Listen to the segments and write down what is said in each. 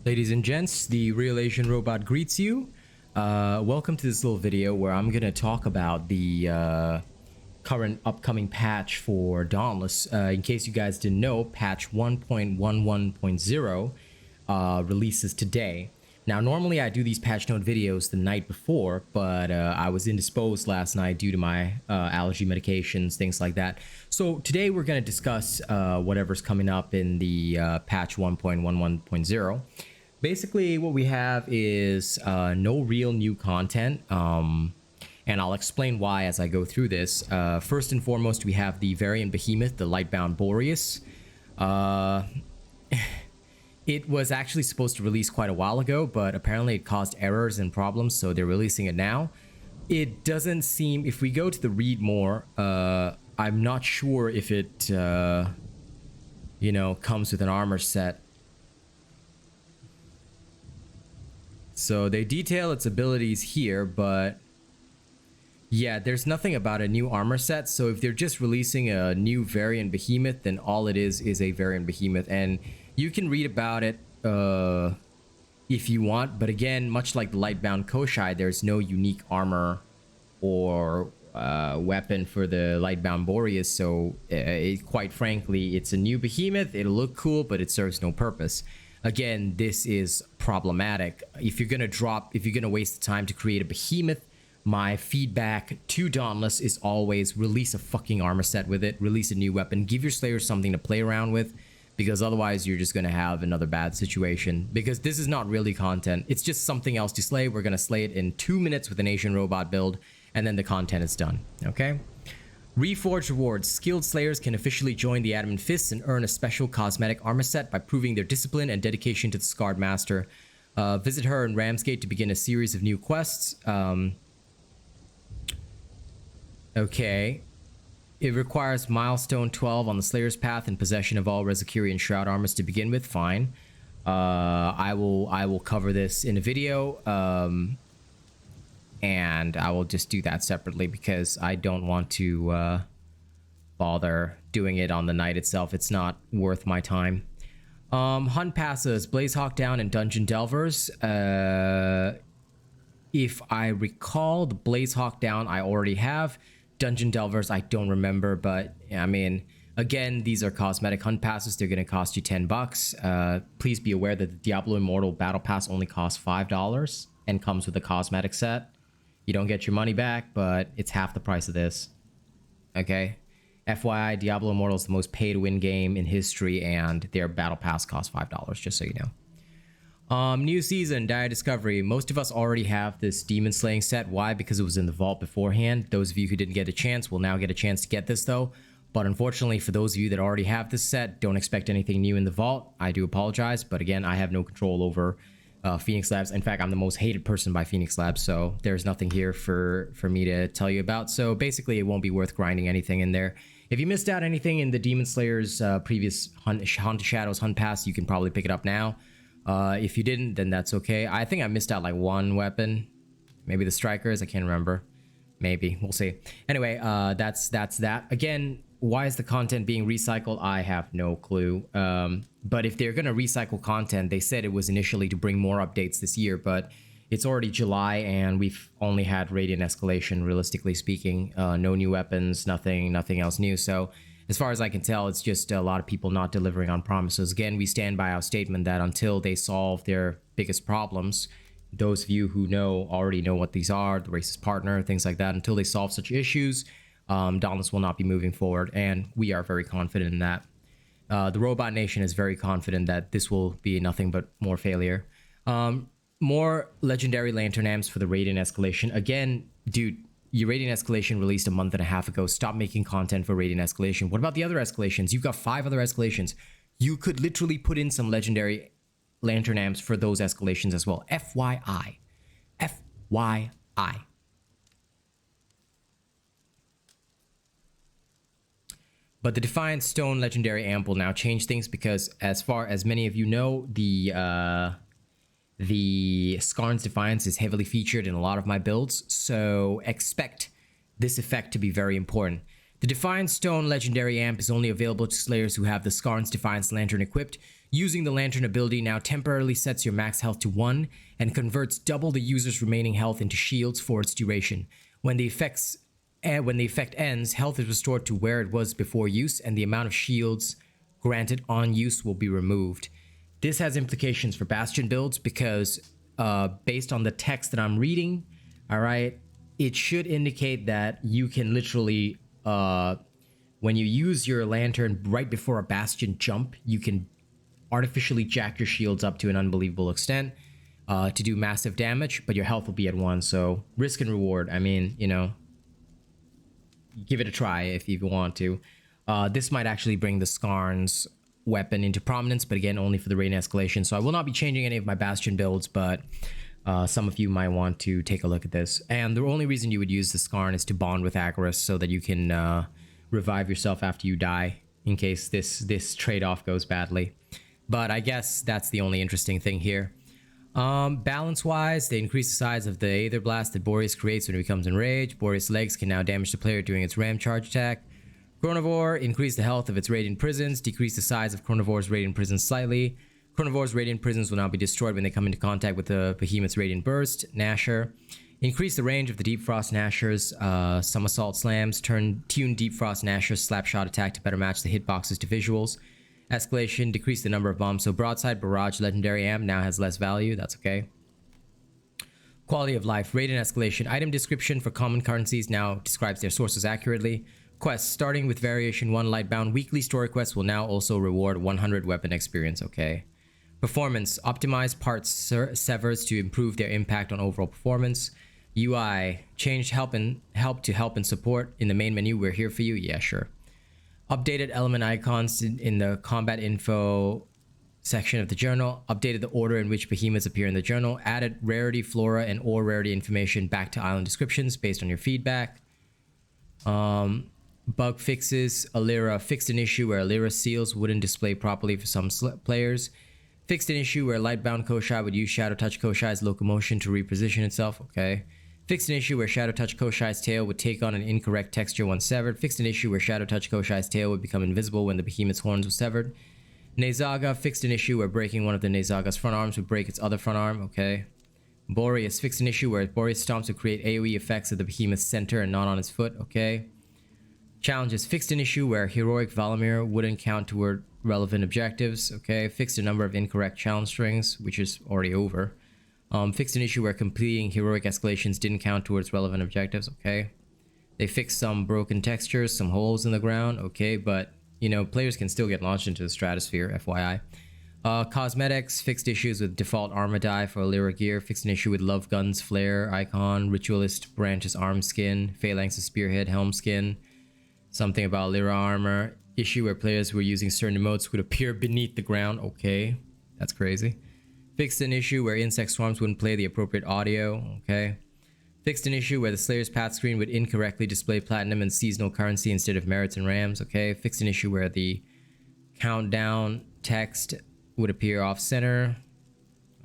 Ladies and gents, the RealAsianRobot greets you. Welcome to this little video where I'm going to talk about the current upcoming patch for Dauntless. In case you guys didn't know, patch 1.11.0 releases today. Now, normally I do these patch note videos the night before, but I was indisposed last night due to my allergy medications, things like that. So today we're going to discuss whatever's coming up in the patch 1.11.0. Basically, what we have is no real new content, and I'll explain why as I go through this. First and foremost, we have the variant Behemoth, the LIGHTBOUND BOREUS. It was actually supposed to release quite a while ago, but apparently it caused errors and problems, so they're releasing it now. It doesn't seem, if we go to the read more, I'm not sure if it, comes with an armor set. So they detail its abilities here, but yeah, there's nothing about a new armor set. So if they're just releasing a new variant Behemoth, then all it is a variant Behemoth. And you can read about it if you want. But again, much like the LIGHTBOUND Koshai, there's no unique armor or weapon for the LIGHTBOUND BOREUS. So quite frankly, it's a new Behemoth. It'll look cool, but it serves no purpose. Again, this is problematic. If you're gonna waste the time to create a Behemoth, my feedback to Dauntless is always release a fucking armor set with it, release a new weapon, give your Slayers something to play around with, because otherwise you're just gonna have another bad situation. Because this is not really content, it's just something else to slay. We're gonna slay it in 2 minutes with an Asian robot build, and then the content is done, okay? Reforged rewards. Skilled Slayers can officially join the Adamant Fists and earn a special cosmetic armor set by proving their discipline and dedication to the Scarred Master. Visit her in Ramsgate to begin a series of new quests. Okay. It requires milestone 12 on the Slayer's path and possession of all Rezakiri and Shroud armors to begin with. Fine. I will cover this in a video. And I will just do that separately because I don't want to bother doing it on the night itself. It's not worth my time. Hunt passes, Blazehawk Down, and Dungeon Delvers. If I recall, the Blazehawk Down I already have. Dungeon Delvers I don't remember, but I mean, again, these are cosmetic hunt passes. They're going to cost you $10. Please be aware that the Diablo Immortal Battle Pass only costs $5 and comes with a cosmetic set. You don't get your money back, but it's half the price of this. Okay? FYI, Diablo Immortal is the most pay-to-win game in history, and their Battle Pass costs $5, just so you know. New season, Dire Discovery. Most of us already have this Demon Slaying set. Why? Because it was in the vault beforehand. Those of you who didn't get a chance will now get a chance to get this, though. But unfortunately, for those of you that already have this set, don't expect anything new in the vault. I do apologize, but again, I have no control over Phoenix Labs. In fact, I'm the most hated person by Phoenix Labs, so there's nothing here for me to tell you about. So basically, it won't be worth grinding anything in there. If you missed out anything in the Demon Slayer's previous Hunt Shadows Hunt Pass, you can probably pick it up now. If you didn't, then that's okay. I think I missed out like one weapon, maybe the Strikers. I can't remember. Maybe we'll see. Anyway, that's that. Again, why is the content being recycled? I have no clue. But if they're gonna recycle content, they said it was initially to bring more updates this year, but it's already July and we've only had Radiant Escalation, realistically speaking. No new weapons, nothing else new. So as far as I can tell, it's just a lot of people not delivering on promises. Again, we stand by our statement that until they solve their biggest problems, those of you who already know what these are, the racist partner, things like that, until they solve such issues, Dauntless will not be moving forward, and we are very confident in that. The Robot Nation is very confident that this will be nothing but more failure. More legendary lantern amps for the Radiant Escalation. Again, dude, your Radiant Escalation released a month and a half ago. Stop making content for Radiant Escalation. What about the other escalations? You've got 5 other escalations. You could literally put in some legendary lantern amps for those escalations as well. FYI. FYI. But the Defiant Stone Legendary Amp will now change things because, as far as many of you know, the Skarn's Defiance is heavily featured in a lot of my builds, so expect this effect to be very important. The Defiant Stone Legendary Amp is only available to Slayers who have the Skarn's Defiance Lantern equipped. Using the Lantern ability now temporarily sets your max health to 1 and converts double the user's remaining health into shields for its duration. When the effect ends, health is restored to where it was before use, and the amount of shields granted on use will be removed. This has implications for Bastion builds because based on the text that I'm reading, all right, it should indicate that you can literally, when you use your Lantern right before a Bastion jump, you can artificially jack your shields up to an unbelievable extent to do massive damage, but your health will be at 1. So risk and reward. I mean, you know, give it a try if you want to. This might actually bring the Skarn's weapon into prominence, but again, only for the rating escalation. So I will not be changing any of my Bastion builds, but some of you might want to take a look at this. And the only reason you would use the Skarn is to bond with Agorist so that you can revive yourself after you die in case this trade-off goes badly. But I guess that's the only interesting thing here. Balance-wise, they increase the size of the Aether Blast that BOREUS creates when it becomes enraged. BOREUS legs can now damage the player during its ram charge attack. Chronivore, increase the health of its Radiant Prisons, decrease the size of Chronovore's Radiant Prisons slightly. Chronovore's Radiant Prisons will now be destroyed when they come into contact with the Behemoth's Radiant Burst. Nasher, increase the range of the Deep Frost Nashers, some Assault Slams, tune Deep Frost Nasher's Slapshot attack to better match the hitboxes to visuals. Escalation, decrease the number of bombs, so Broadside, Barrage, Legendary Amp now has less value, that's okay. Quality of life, Radiant Escalation, item description for common currencies now describes their sources accurately. Quests, starting with Variation 1 Lightbound, weekly story quests will now also reward 100 weapon experience, okay. Performance, optimize parts severs to improve their impact on overall performance. UI, change help to help and support. In the main menu, we're here for you, yeah, sure. Updated element icons in the combat info section of the journal. Updated the order in which behemoths appear in the journal. Added rarity, flora, and ore rarity information back to island descriptions based on your feedback. Bug fixes. Alira fixed an issue where Alira seals wouldn't display properly for some players. Fixed an issue where Lightbound Koshai would use Shadow Touch Koshai's locomotion to reposition itself. Okay. Fixed an issue where Shadow Touch Koshai's tail would take on an incorrect texture once severed. Fixed an issue where Shadow Touch Koshai's tail would become invisible when the behemoth's horns were severed. Nezaga fixed an issue where breaking one of the Nezaga's front arms would break its other front arm. Okay. Boreus fixed an issue where Boreus stomps would create AoE effects at the behemoth's center and not on its foot. Okay. Challenges fixed an issue where Heroic Valamir wouldn't count toward relevant objectives. Okay. Fixed a number of incorrect challenge strings, which is already over. Fixed an issue where completing heroic escalations didn't count towards relevant objectives. Okay. They fixed some broken textures, some holes in the ground. Okay, but you know, players can still get launched into the stratosphere, FYI. Cosmetics fixed issues with default armor dye for Alira gear. Fixed an issue with Love Gun's flare icon, Ritualist Branch's arm skin, Phalanx's spearhead helm skin. Something about Alira armor. Issue where players who were using certain emotes would appear beneath the ground. Okay, that's crazy. Fixed an issue where insect swarms wouldn't play the appropriate audio. Okay. Fixed an issue where the Slayer's path screen would incorrectly display platinum and seasonal currency instead of merits and rams. Okay. Fixed an issue where the countdown text would appear off center.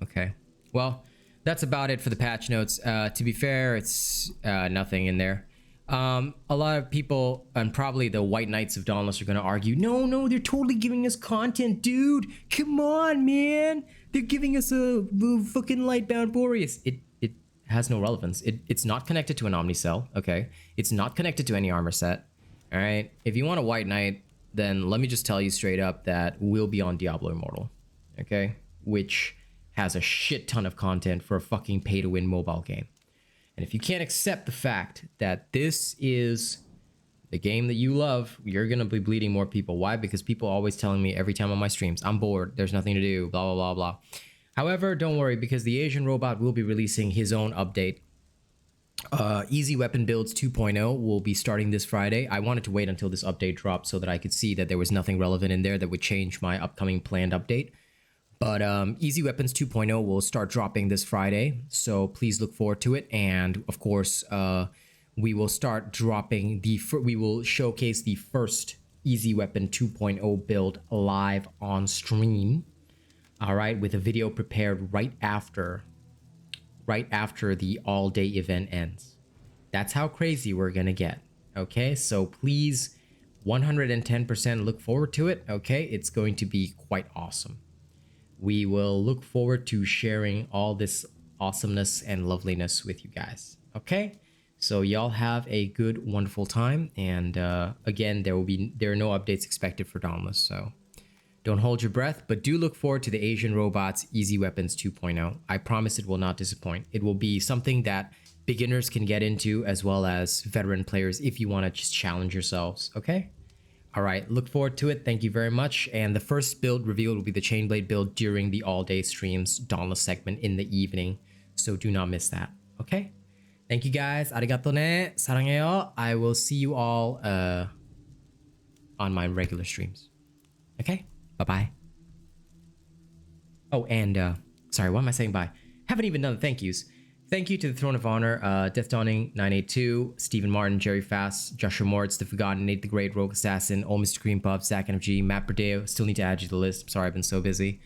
Okay. Well, that's about it for the patch notes. To be fair, it's nothing in there. A lot of people, and probably the White Knights of Dauntless, are going to argue, no, they're totally giving us content, dude. Come on, man. They're giving us a fucking Lightbound Boreus. It has no relevance. It's not connected to an Omnicell, okay? It's not connected to any armor set, all right? If you want a White Knight, then let me just tell you straight up that we'll be on Diablo Immortal, okay? Which has a shit ton of content for a fucking pay-to-win mobile game. And if you can't accept the fact that this is the game that you love, you're going to be bleeding more people. Why? Because people are always telling me every time on my streams, I'm bored, there's nothing to do, blah, blah, blah, blah. However, don't worry, because the Asian Robot will be releasing his own update. Easy Weapon Builds 2.0 will be starting this Friday. I wanted to wait until this update dropped so that I could see that there was nothing relevant in there that would change my upcoming planned update. But Easy Weapons 2.0 will start dropping this Friday, so please look forward to it. And of course, we will start dropping we will showcase the first Easy Weapon 2.0 build live on stream. All right, with a video prepared right after the all-day event ends. That's how crazy we're gonna get. Okay, so please 110% look forward to it. Okay, it's going to be quite awesome. we will look forward to sharing all this awesomeness and loveliness with you guys. Okay, so y'all have a good, wonderful time, and again, there are no updates expected for Dauntless, so don't hold your breath, but do look forward to the Asian Robots Easy Weapons 2.0. I promise it will not disappoint. It will be something that beginners can get into, as well as veteran players if you want to just challenge yourselves. Okay, all right, look forward to it. Thank you very much. And the first build revealed will be the Chainblade build during the all-day streams Dauntless segment in the evening, so do not miss that. Okay, thank you guys. Arigato ne. Saranghaeyo. I will see you all on my regular streams. Okay, bye-bye. Oh, and sorry, what am I saying bye? Haven't even done the thank yous. Thank you to the Throne of Honor, Death Dawning 982, Stephen Martin, Jerry Fast, Joshua Moritz, The Forgotten, Nate the Great, Rogue Assassin, Old Mr. Green Puff, Zach NFG, Matt Berdeo. Still need to add you to the list. I'm sorry, I've been so busy.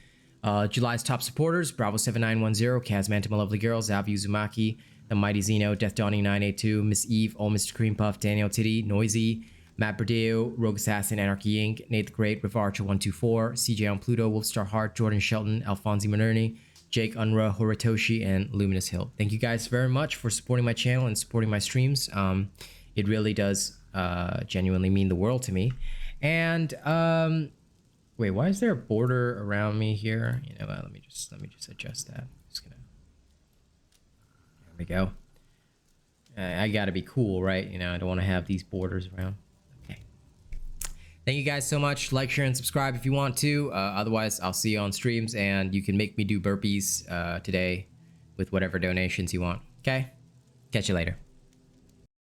July's top supporters: Bravo7910, Kazmanta, My Lovely Girl, Zavi Uzumaki, The Mighty Xeno, Death Dawning 982, Miss Eve, Old Mr. Cream Puff, Daniel Titty, Noisy, Matt Berdeo, Rogue Assassin, Anarchy Inc., Nate the Great, River Archer 124, CJ on Pluto, Wolfstar Heart, Jordan Shelton, Alfonsi Manerni, Jake Unra, Horitoshi, and Luminous Hill. Thank you guys very much for supporting my channel and supporting my streams. It really does genuinely mean the world to me. And wait, why is there a border around me here? You know what? Let me just adjust that. Just gonna. There we go. I gotta be cool, right? You know, I don't want to have these borders around. Okay. Thank you guys so much. Like, share, and subscribe if you want to. Otherwise, I'll see you on streams, and you can make me do burpees today with whatever donations you want. Okay? Catch you later.